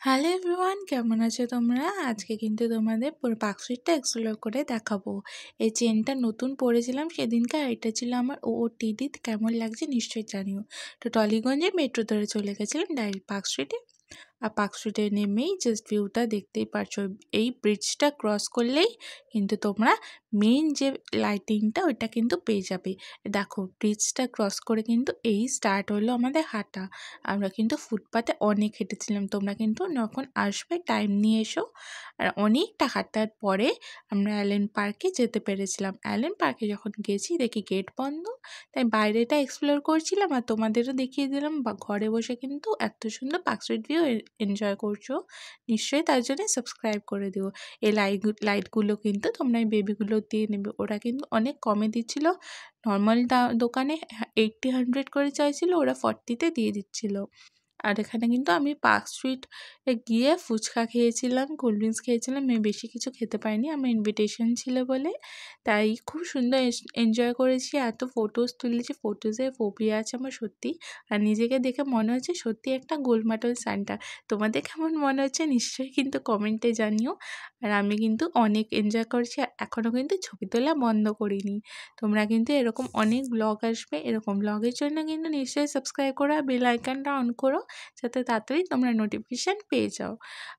Hello everyone, কেমন আছো তোমরা? আজকে কিন্তু তোমাদের পুরো পার্কস্ট্রিটটা এক্সপ্লোর করে দেখাবো। এই চেনটা নতুন পরেছিলাম সেদিনকে, আর এটা ছিল আমার ওটিডি। কেমন লাগছে নিশ্চয়ই জানিও। তো টলিগঞ্জে মেট্রো ধরে চলে গেছিলাম ডাইরেক্ট পার্কস্ট্রিটে। আর পার্কস্ট্রিটে নেমেই জাস্ট ভিউটা দেখতেই পারছো। এই ব্রিজটা ক্রস করলেই কিন্তু তোমরা মেইন যে লাইটিংটা ওইটা কিন্তু পেয়ে যাবে। দেখো, ব্রিজটা ক্রস করে কিন্তু এই স্টার্ট হলো আমাদের হাঁটা। আমরা কিন্তু ফুটপাতে অনেক হেঁটেছিলাম। তোমরা কিন্তু যখন আসবে টাইম নিয়ে এসো। আর অনেকটা হাঁটার পরে আমরা অ্যালেন পার্কে যেতে পেরেছিলাম। অ্যালেন পার্কে যখন গেছি দেখি গেট বন্ধ, তাই বাইরেটা এক্সপ্লোর করছিলাম আর তোমাদেরও দেখিয়ে দিলাম। বা ঘরে বসে কিন্তু এত সুন্দর পার্কস্ট্রিট ভিউ এনজয় করছো, নিশ্চয়ই তার জন্য সাবস্ক্রাইব করে দিও। এই লাইটগুলো কিন্তু তোমরা এই বেবিগুলো দিয়ে নেবে। ওরা কিন্তু অনেক কমে দিচ্ছিল। নর্মাল দোকানে 80-100 করে চাইছিল, ওরা 40-তে দিয়ে দিচ্ছিল। আর এখানে কিন্তু আমি পার্কস্ট্রিটে গিয়ে ফুচকা খেয়েছিলাম, কোল্ড ড্রিঙ্কস খেয়েছিলাম। আমি বেশি কিছু খেতে পারিনি, আমার ইনভিটেশন ছিল বলে। তাই খুব সুন্দর এনজয় করেছি। এত ফটোজ তুলেছি, ফটোজের ফোবিয়া আছে আমার সত্যি। আর নিজেকে দেখে মনে হচ্ছে সত্যি একটা গোলমাটল সান্টা। তোমাদের কেমন মনে হচ্ছে নিশ্চয়ই কিন্তু কমেন্টে জানিও। আর আমি কিন্তু অনেক এনজয় করেছি, আর এখনও কিন্তু ছবি তোলা বন্ধ করিনি। তোমরা কিন্তু এরকম অনেক ব্লগ আসবে, এরকম ব্লগের জন্য কিন্তু নিশ্চয়ই সাবস্ক্রাইব করো আর বেল আইকনটা অন করো, যাতে তাড়াতাড়ি তোমরা নোটিফিকেশান পেয়ে যাও।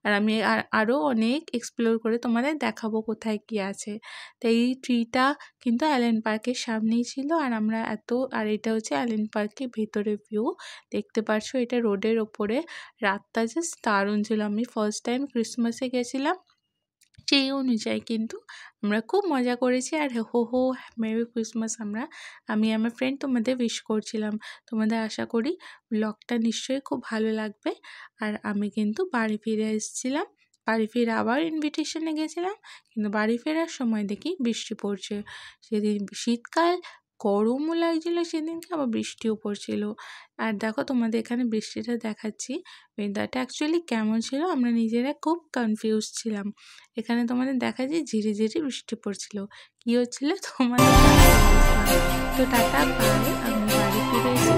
আর আমি আরও অনেক এক্সপ্লোর করে তোমাদের দেখাবো কোথায় কী আছে। তো এই ট্রিটা কিন্তু অ্যালেন পার্কের সামনেই ছিল। আর এটা হচ্ছে অ্যালেন পার্কের ভেতরে ভিউ, দেখতে পাচ্ছ। এটা রোডের ওপরে। রাতটা জাস্ট দারুণ ছিল। আমি ফার্স্ট টাইম ক্রিসমাসে গেছিলাম, সেই অনুযায়ী কিন্তু আমরা খুব মজা করেছি। আর হো মেরি ক্রিসমাস আমি আমার ফ্রেন্ড তোমাদের উইশ করছিলাম। তোমাদের আশা করি ব্লগটা নিশ্চয়ই খুব ভালো লাগবে। আর আমি কিন্তু বাড়ি ফিরে এসেছিলাম। বাড়ি ফিরে আবার ইনভিটেশনে গেছিলাম, কিন্তু বাড়ি ফেরার সময় দেখি বৃষ্টি পড়ছে। সেদিন শীতকাল, গরমও লাগছিলো সেদিনকে, আবার বৃষ্টিও পড়ছিল। আর দেখো, তোমাদের এখানে বৃষ্টিটা দেখাচ্ছি। ওয়েদারটা অ্যাকচুয়ালি কেমন ছিল আমরা নিজেরা খুব কনফিউজ ছিলাম। এখানে তোমাদের দেখা যায় ঝিরি ঝিরি বৃষ্টি পড়ছিল, কী হচ্ছিল তোমাদের। তো টাটা, বাই। আমি বাড়ি ফিরে এসে